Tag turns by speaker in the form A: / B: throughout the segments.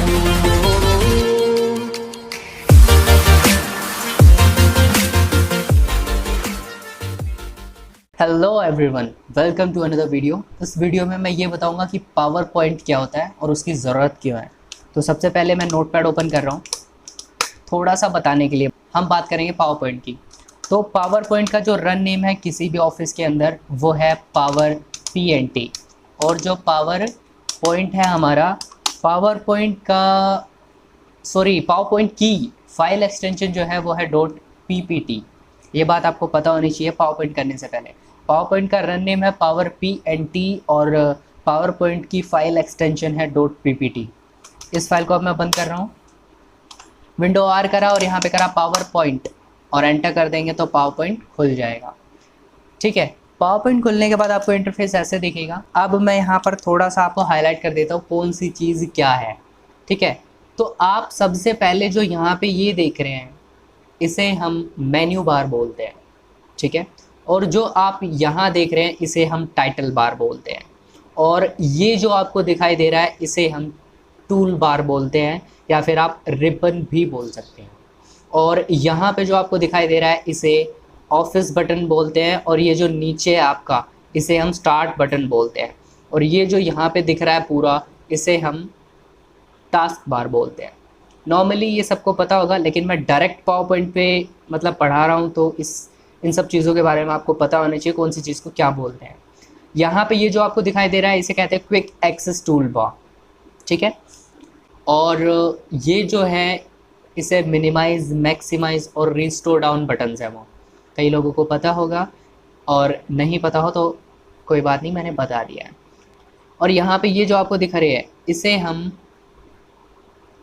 A: Hello everyone, welcome to another video. इस video में मैं ये बताऊंगा कि पावर पॉइंट क्या होता है और उसकी ज़रूरत क्यों है। तो सबसे पहले मैं नोटपैड ओपन कर रहा हूँ थोड़ा सा बताने के लिए। हम बात करेंगे पावर पॉइंट की। तो पावर पॉइंट का जो रन नेम है किसी भी ऑफिस के अंदर वो है पावर PNT। और जो पावर पॉइंट है हमारा, पावर पॉइंट की फाइल एक्सटेंशन जो है वो है .ppt। ये बात आपको पता होनी चाहिए पावर पॉइंट करने से पहले। पावर पॉइंट का रन नेम है पावर PNT और पावर पॉइंट की फाइल एक्सटेंशन है .ppt। इस फाइल को अब मैं बंद कर रहा हूँ। विंडो R करा और यहाँ पे करा पावर पॉइंट और एंटर कर देंगे तो पावर पॉइंट खुल जाएगा। ठीक है, पावर पॉइंट खुलने के बाद आपको इंटरफेस ऐसे दिखेगा। अब मैं यहाँ पर थोड़ा सा आपको हाईलाइट कर देता हूँ कौन सी चीज़ क्या है। ठीक है, तो आप सबसे पहले जो यहाँ पे ये देख रहे हैं इसे हम मेन्यू बार बोलते हैं। ठीक है, और जो आप यहाँ देख रहे हैं इसे हम टाइटल बार बोलते हैं। और ये जो आपको दिखाई दे रहा है इसे हम टूल बार बोलते हैं या फिर आप रिबन भी बोल सकते हैं। और यहाँ पे जो आपको दिखाई दे रहा है इसे ऑफिस बटन बोलते हैं। और ये जो नीचे है आपका इसे हम स्टार्ट बटन बोलते हैं। और ये जो यहाँ पे दिख रहा है पूरा इसे हम टास्क बार बोलते हैं। नॉर्मली ये सबको पता होगा, लेकिन मैं डायरेक्ट पावर पॉइंट पे मतलब पढ़ा रहा हूँ तो इन सब चीज़ों के बारे में आपको पता होना चाहिए कौन सी चीज़ को क्या बोलते हैं। यहाँ पे ये जो आपको दिखाई दे रहा है इसे कहते हैं क्विक एक्सेस टूल बार। ठीक है, और ये जो है इसे मिनिमाइज, मैक्सिमाइज और रिस्टोर डाउन बटन्स है। वो कई लोगों को पता होगा और नहीं पता हो तो कोई बात नहीं, मैंने बता दिया है। और यहाँ पे ये जो आपको दिख रहे हैं इसे हम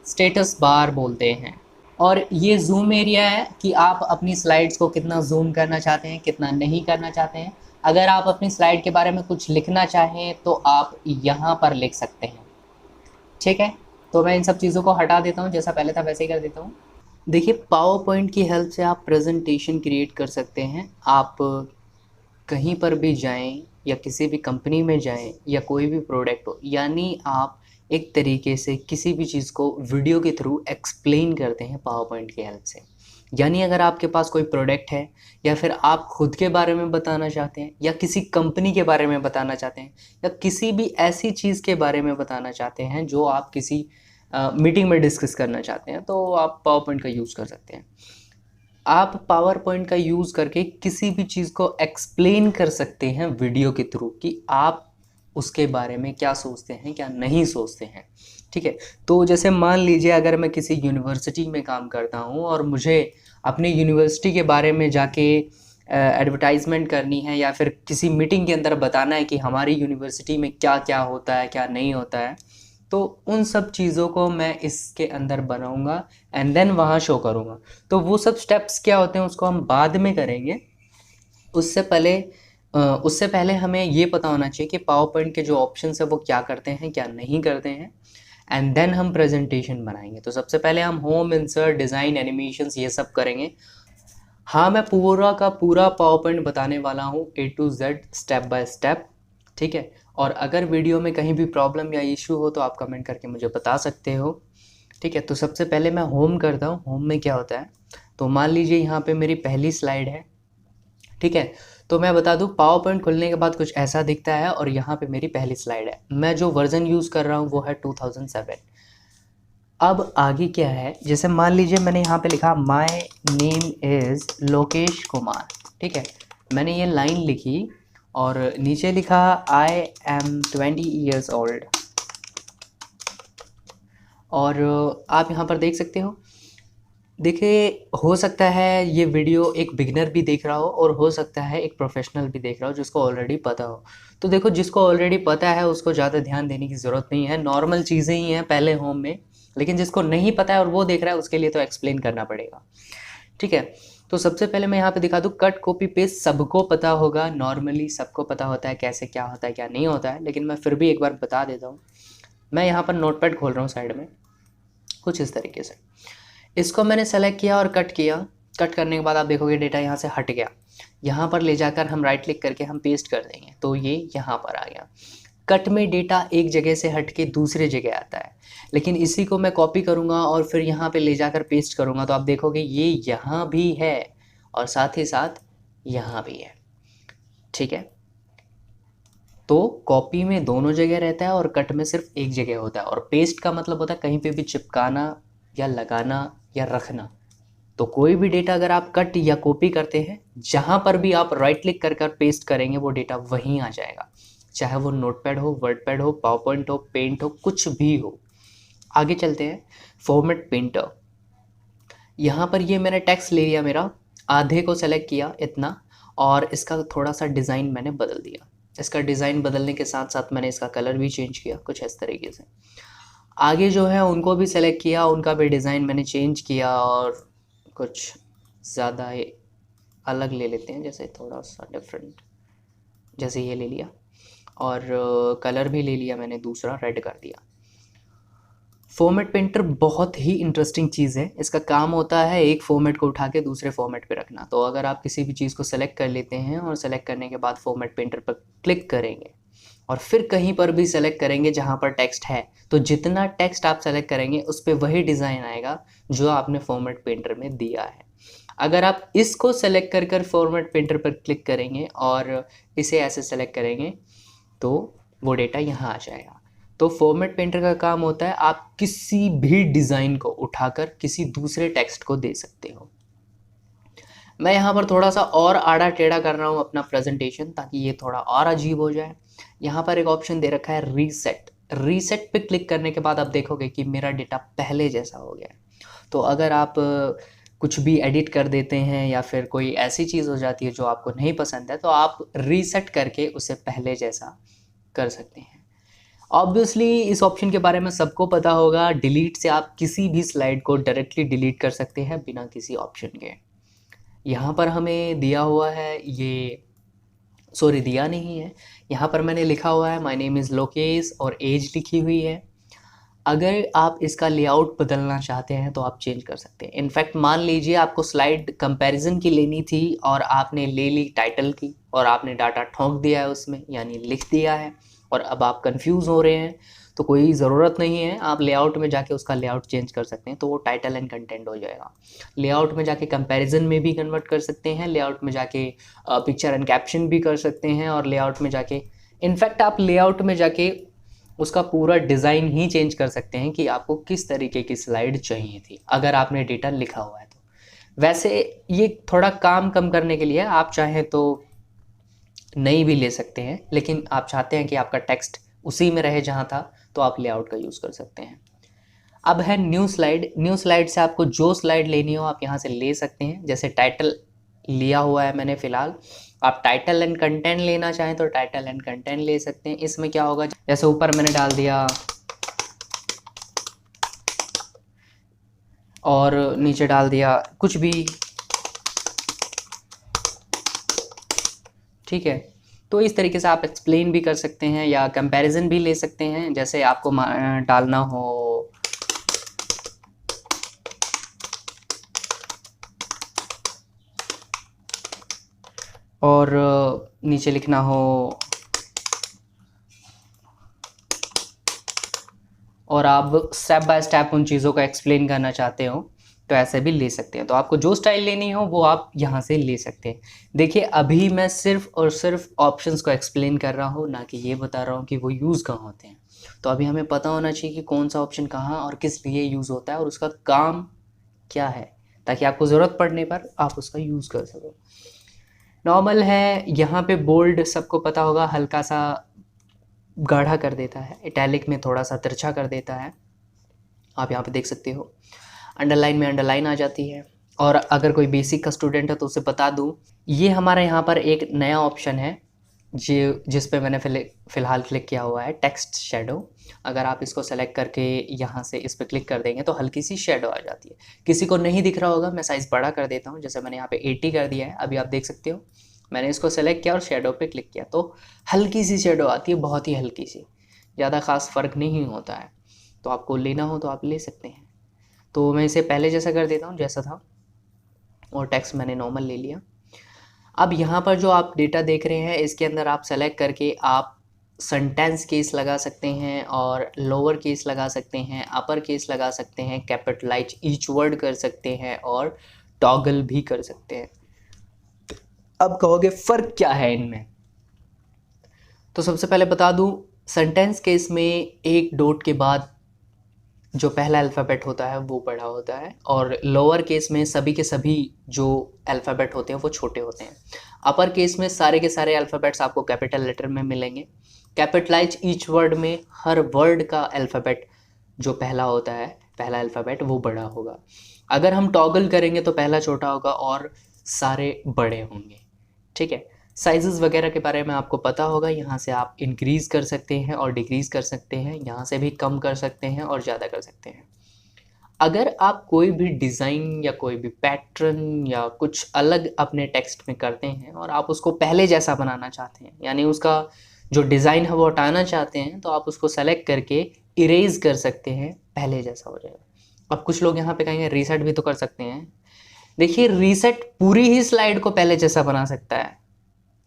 A: स्टेटस बार बोलते हैं। और ये जूम एरिया है कि आप अपनी स्लाइड्स को कितना जूम करना चाहते हैं, कितना नहीं करना चाहते हैं। अगर आप अपनी स्लाइड के बारे में कुछ लिखना चाहें तो आप यहाँ पर लिख सकते हैं। ठीक है, तो मैं इन सब चीज़ों को हटा देता हूँ, जैसा पहले था वैसे ही कर देता हूँ। देखिए, पावर पॉइंट की हेल्प से आप प्रेजेंटेशन क्रिएट कर सकते हैं। आप कहीं पर भी जाएं या किसी भी कंपनी में जाएं या कोई भी प्रोडक्ट हो, यानी आप एक तरीके से किसी भी चीज़ को वीडियो के थ्रू एक्सप्लेन करते हैं पावर पॉइंट की हेल्प से। यानी अगर आपके पास कोई प्रोडक्ट है या फिर आप खुद के बारे में बताना चाहते हैं या किसी कंपनी के बारे में बताना चाहते हैं या किसी भी ऐसी चीज़ के बारे में बताना चाहते हैं जो आप किसी मीटिंग में डिस्कस करना चाहते हैं, तो आप पावर पॉइंट का यूज़ कर सकते हैं। आप पावर पॉइंट का यूज़ करके किसी भी चीज़ को एक्सप्लेन कर सकते हैं वीडियो के थ्रू कि आप उसके बारे में क्या सोचते हैं, क्या नहीं सोचते हैं। ठीक है, तो जैसे मान लीजिए अगर मैं किसी यूनिवर्सिटी में काम करता हूँ और मुझे अपनी यूनिवर्सिटी के बारे में जाके एडवर्टाइजमेंट करनी है या फिर किसी मीटिंग के अंदर बताना है कि हमारी यूनिवर्सिटी में क्या क्या होता है, क्या नहीं होता है, तो उन सब चीज़ों को मैं इसके अंदर बनाऊंगा एंड देन वहाँ शो करूँगा। तो वो सब स्टेप्स क्या होते हैं उसको हम बाद में करेंगे। उससे पहले हमें ये पता होना चाहिए कि पावर पॉइंट के जो ऑप्शंस है वो क्या करते हैं, क्या नहीं करते हैं, एंड देन हम प्रेजेंटेशन बनाएंगे। तो सबसे पहले हम होम, इंसर्ट, डिज़ाइन, एनिमेशंस ये सब करेंगे। हाँ, मैं पूरा का पूरा पावर पॉइंट बताने वाला हूँ A to Z, step by step. ठीक है, और अगर वीडियो में कहीं भी प्रॉब्लम या इशू हो तो आप कमेंट करके मुझे बता सकते हो। ठीक है, तो सबसे पहले मैं होम करता हूँ। होम में क्या होता है, तो मान लीजिए यहाँ पे मेरी पहली स्लाइड है। ठीक है, तो मैं बता दूँ पावर पॉइंट खुलने के बाद कुछ ऐसा दिखता है और यहाँ पे मेरी पहली स्लाइड है। मैं जो वर्जन यूज़ कर रहा हूँ वो है 2007। अब आगे क्या है, जैसे मान लीजिए मैंने यहाँ पे लिखा my name is Lokesh Kumar. ठीक है, मैंने ये लाइन लिखी और नीचे लिखा आई एम 20 ईयर्स ओल्ड। और आप यहाँ पर देख सकते हो। देखिए, हो सकता है ये वीडियो एक बिगिनर भी देख रहा हो और हो सकता है एक प्रोफेशनल भी देख रहा हो जिसको ऑलरेडी पता हो। तो देखो, जिसको ऑलरेडी पता है उसको ज़्यादा ध्यान देने की ज़रूरत नहीं है, नॉर्मल चीज़ें ही हैं पहले होम में। लेकिन जिसको नहीं पता है और वो देख रहा है उसके लिए तो एक्सप्लेन करना पड़ेगा। ठीक है, तो सबसे पहले मैं यहाँ पे दिखा दूँ कट कॉपी पेस्ट। सबको पता होगा, नॉर्मली सबको पता होता है कैसे क्या होता है क्या नहीं होता है, लेकिन मैं फिर भी एक बार बता देता हूँ। मैं यहाँ पर नोटपैड खोल रहा हूँ साइड में, कुछ इस तरीके से। इसको मैंने सेलेक्ट किया और कट किया। कट करने के बाद आप देखोगे डेटा यहाँ से हट गया। यहाँ पर ले जाकर हम राइट क्लिक करके हम पेस्ट कर देंगे तो ये यहाँ पर आ गया। कट में डेटा एक जगह से हट के दूसरे जगह आता है, लेकिन इसी को मैं कॉपी करूँगा और फिर यहाँ पे ले जाकर पेस्ट करूँगा तो आप देखोगे ये यहाँ भी है और साथ ही साथ यहाँ भी है। ठीक है, तो कॉपी में दोनों जगह रहता है और कट में सिर्फ एक जगह होता है। और पेस्ट का मतलब होता है कहीं पे भी चिपकाना या लगाना या रखना। तो कोई भी डेटा अगर आप कट या कॉपी करते हैं, जहाँ पर भी आप राइट क्लिक कर कर पेस्ट करेंगे वो डेटा वहीं आ जाएगा, चाहे वो नोटपैड हो, वर्डपैड हो, पावरपॉइंट हो, पेंट हो, कुछ भी हो। आगे चलते हैं, फॉर्मेट पेंटर। यहाँ पर ये मैंने टेक्स्ट ले लिया, मेरा आधे को सेलेक्ट किया इतना, और इसका थोड़ा सा डिज़ाइन मैंने बदल दिया। इसका डिज़ाइन बदलने के साथ साथ मैंने इसका कलर भी चेंज किया कुछ इस तरीके से। आगे जो है उनको भी सेलेक्ट किया, उनका भी डिज़ाइन मैंने चेंज किया और कुछ ज़्यादा अलग ले लेते हैं, जैसे थोड़ा सा डिफरेंट, जैसे ये ले लिया। और कलर भी ले लिया मैंने, दूसरा रेड कर दिया। फॉर्मेट पेंटर बहुत ही इंटरेस्टिंग चीज़ है। इसका काम होता है एक फॉर्मेट को उठा के दूसरे फॉर्मेट पे रखना। तो अगर आप किसी भी चीज़ को सेलेक्ट कर लेते हैं और सेलेक्ट करने के बाद फॉर्मेट पेंटर पर क्लिक करेंगे और फिर कहीं पर भी सेलेक्ट करेंगे जहाँ पर टेक्स्ट है, तो जितना टेक्स्ट आप सेलेक्ट करेंगे उस पर वही डिज़ाइन आएगा जो आपने फॉर्मेट पेंटर में दिया है। अगर आप इसको सेलेक्ट कर कर फॉर्मेट पेंटर पर क्लिक करेंगे और इसे ऐसे सेलेक्ट करेंगे तो वो डेटा यहाँ आ जाएगा। तो फॉर्मेट पेंटर का काम होता है आप किसी भी डिज़ाइन को उठाकर किसी दूसरे टेक्स्ट को दे सकते हो। मैं यहाँ पर थोड़ा सा और आड़ा टेढ़ा कर रहा हूँ अपना प्रेजेंटेशन, ताकि ये थोड़ा और अजीब हो जाए। यहाँ पर एक ऑप्शन दे रखा है रीसेट। रीसेट पे क्लिक करने के बाद आप देखोगे कि मेरा डेटा पहले जैसा हो गया है। तो अगर आप कुछ भी एडिट कर देते हैं या फिर कोई ऐसी चीज़ हो जाती है जो आपको नहीं पसंद है, तो आप रीसेट करके उसे पहले जैसा कर सकते हैं। ऑब्वियसली इस ऑप्शन के बारे में सबको पता होगा, डिलीट से आप किसी भी स्लाइड को डायरेक्टली डिलीट कर सकते हैं बिना किसी ऑप्शन के। यहाँ पर हमें दिया हुआ है ये, सॉरी दिया नहीं है, यहाँ पर मैंने लिखा हुआ है माय नेम इज़ लोकेश और एज लिखी हुई है। अगर आप इसका लेआउट बदलना चाहते हैं तो आप चेंज कर सकते हैं। इनफैक्ट मान लीजिए आपको स्लाइड कंपैरिजन की लेनी थी और आपने ले ली टाइटल की और आपने डाटा ठोंक दिया है उसमें, यानी लिख दिया है, और अब आप कंफ्यूज हो रहे हैं, तो कोई ज़रूरत नहीं है, आप लेआउट में जाके उसका लेआउट चेंज कर सकते हैं, तो वो टाइटल एंड कंटेंट हो जाएगा। लेआउट में जाके कंपैरिजन में भी कन्वर्ट कर सकते हैं, लेआउट में जाके पिक्चर एंड कैप्शन भी कर सकते हैं, और लेआउट में जाके इनफैक्ट आप लेआउट में जाके उसका पूरा डिज़ाइन ही चेंज कर सकते हैं कि आपको किस तरीके की स्लाइड चाहिए थी, अगर आपने डेटा लिखा हुआ है तो। वैसे ये थोड़ा काम कम करने के लिए आप चाहें तो नई भी ले सकते हैं, लेकिन आप चाहते हैं कि आपका टेक्स्ट उसी में रहे जहाँ था, तो आप लेआउट का यूज़ कर सकते हैं। अब है न्यू स्लाइड। न्यू स्लाइड से आपको जो स्लाइड लेनी हो आप यहाँ से ले सकते हैं। जैसे टाइटल लिया हुआ है मैंने फ़िलहाल, आप टाइटल एंड कंटेंट लेना चाहें तो टाइटल एंड कंटेंट ले सकते हैं। इसमें क्या होगा, जैसे ऊपर मैंने डाल दिया और नीचे डाल दिया कुछ भी, ठीक है। तो इस तरीके से आप एक्सप्लेन भी कर सकते हैं या कंपैरिजन भी ले सकते हैं, जैसे आपको डालना हो और नीचे लिखना हो और आप स्टेप बाय स्टेप उन चीज़ों को एक्सप्लेन करना चाहते हो तो ऐसे भी ले सकते हैं। तो आपको जो स्टाइल लेनी हो वो आप यहाँ से ले सकते हैं। देखिए अभी मैं सिर्फ और सिर्फ ऑप्शंस को एक्सप्लेन कर रहा हूँ, ना कि ये बता रहा हूँ कि वो यूज़ कहाँ होते हैं। तो अभी हमें पता होना चाहिए कि कौन सा ऑप्शन कहाँ और किस लिए यूज़ होता है और उसका काम क्या है, ताकि आपको ज़रूरत पड़ने पर आप उसका यूज़ कर सको। नॉर्मल है, यहाँ पे बोल्ड सबको पता होगा हल्का सा गाढ़ा कर देता है, इटैलिक में थोड़ा सा तिरछा कर देता है, आप यहाँ पे देख सकते हो। अंडरलाइन में अंडरलाइन आ जाती है। और अगर कोई बेसिक का स्टूडेंट है तो उसे बता दूँ, ये हमारे यहाँ पर एक नया ऑप्शन है जिस पे मैंने फ़िलहाल क्लिक किया हुआ है, टेक्स्ट शेडो। अगर आप इसको सेलेक्ट करके यहाँ से इस पर क्लिक कर देंगे तो हल्की सी शेडो आ जाती है। किसी को नहीं दिख रहा होगा, मैं साइज़ बड़ा कर देता हूँ, जैसे मैंने यहाँ पे 80 कर दिया है। अभी आप देख सकते हो मैंने इसको सेलेक्ट किया और शेडो पे क्लिक किया तो हल्की सी शेडो आती है, बहुत ही हल्की सी, ज़्यादा ख़ास फ़र्क नहीं होता है। तो आपको लेना हो तो आप ले सकते हैं। तो मैं इसे पहले जैसा कर देता हूँ जैसा था, और टेक्स्ट मैंने नॉर्मल ले लिया। अब यहाँ पर जो आप डेटा देख रहे हैं इसके अंदर आप सेलेक्ट करके आप सेंटेंस केस लगा सकते हैं और लोअर केस लगा सकते हैं, अपर केस लगा सकते हैं, कैपिटलाइज ईच वर्ड कर सकते हैं और टॉगल भी कर सकते हैं। अब कहोगे फ़र्क क्या है इनमें? तो सबसे पहले बता दूं, सेंटेंस केस में एक डॉट के बाद जो पहला अल्फ़ाबेट होता है वो बड़ा होता है, और लोअर केस में सभी के सभी जो अल्फ़ाबेट होते हैं वो छोटे होते हैं। अपर केस में सारे के सारे अल्फ़ाबेट्स आपको कैपिटल लेटर में मिलेंगे। कैपिटलाइज ईच वर्ड में हर वर्ड का अल्फ़ाबेट जो पहला होता है, पहला अल्फ़ाबेट, वो बड़ा होगा। अगर हम टॉगल करेंगे तो पहला छोटा होगा और सारे बड़े होंगे। ठीक है, साइजेस वगैरह के बारे में आपको पता होगा। यहाँ से आप इंक्रीज़ कर सकते हैं और डिक्रीज़ कर सकते हैं, यहाँ से भी कम कर सकते हैं और ज़्यादा कर सकते हैं। अगर आप कोई भी डिज़ाइन या कोई भी पैटर्न या कुछ अलग अपने टेक्स्ट में करते हैं और आप उसको पहले जैसा बनाना चाहते हैं, यानी उसका जो डिज़ाइन है वो हटाना चाहते हैं, तो आप उसको सेलेक्ट करके इरेज कर सकते हैं, पहले जैसा हो जाएगा। अब कुछ लोग यहाँ पे कहेंगे रीसेट भी तो कर सकते हैं। देखिए, रीसेट पूरी ही स्लाइड को पहले जैसा बना सकता है,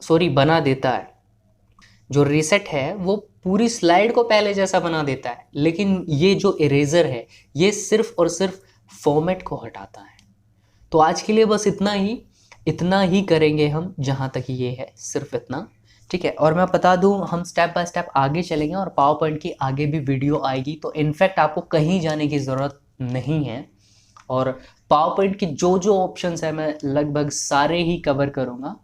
A: सॉरी बना देता है। जो रीसेट है वो पूरी स्लाइड को पहले जैसा बना देता है, लेकिन ये जो इरेजर है ये सिर्फ और सिर्फ फॉर्मेट को हटाता है। तो आज के लिए बस इतना ही करेंगे हम, जहाँ तक ये है सिर्फ इतना। ठीक है, और मैं बता दूं, हम स्टेप बाय स्टेप आगे चलेंगे और पावर पॉइंट की आगे भी वीडियो आएगी, तो इनफैक्ट आपको कहीं जाने की ज़रूरत नहीं है। और पावर पॉइंट की जो जो ऑप्शंस है मैं लगभग सारे ही कवर करूँगा,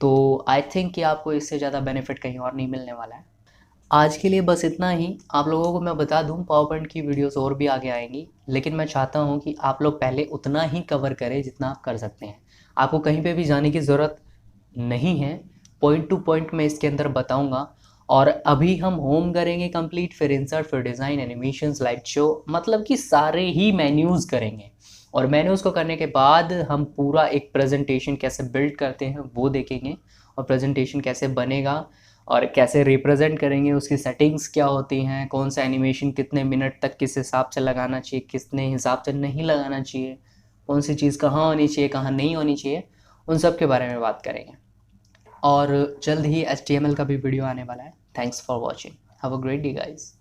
A: तो आई थिंक कि आपको इससे ज़्यादा बेनिफिट कहीं और नहीं मिलने वाला है। आज के लिए बस इतना ही। आप लोगों को मैं बता दूं, पावर पॉइंट की वीडियोस और भी आगे आएंगी, लेकिन मैं चाहता हूं कि आप लोग पहले उतना ही कवर करें जितना आप कर सकते हैं। आपको कहीं पे भी जाने की ज़रूरत नहीं है, पॉइंट टू पॉइंट मैं इसके अंदर बताऊंगा। और अभी हम होम करेंगे कंप्लीट, फिर इंसर्ट, फिर डिज़ाइन, एनिमेशन, स्लाइड शो, मतलब कि सारे ही मेन्यूज़ करेंगे। और मेन्यूज़ को करने के बाद हम पूरा एक प्रेजेंटेशन कैसे बिल्ड करते हैं वो देखेंगे, और प्रेजेंटेशन कैसे बनेगा और कैसे रिप्रेजेंट करेंगे, उसकी सेटिंग्स क्या होती हैं, कौन सा एनिमेशन कितने मिनट तक किस हिसाब से लगाना चाहिए, कितने हिसाब से नहीं लगाना चाहिए, कौन सी चीज़ कहाँ होनी चाहिए, कहाँ नहीं होनी चाहिए, उन सब के बारे में बात करेंगे। और जल्द ही HTML का भी वीडियो आने वाला है। Thanks for watching, have a great day guys.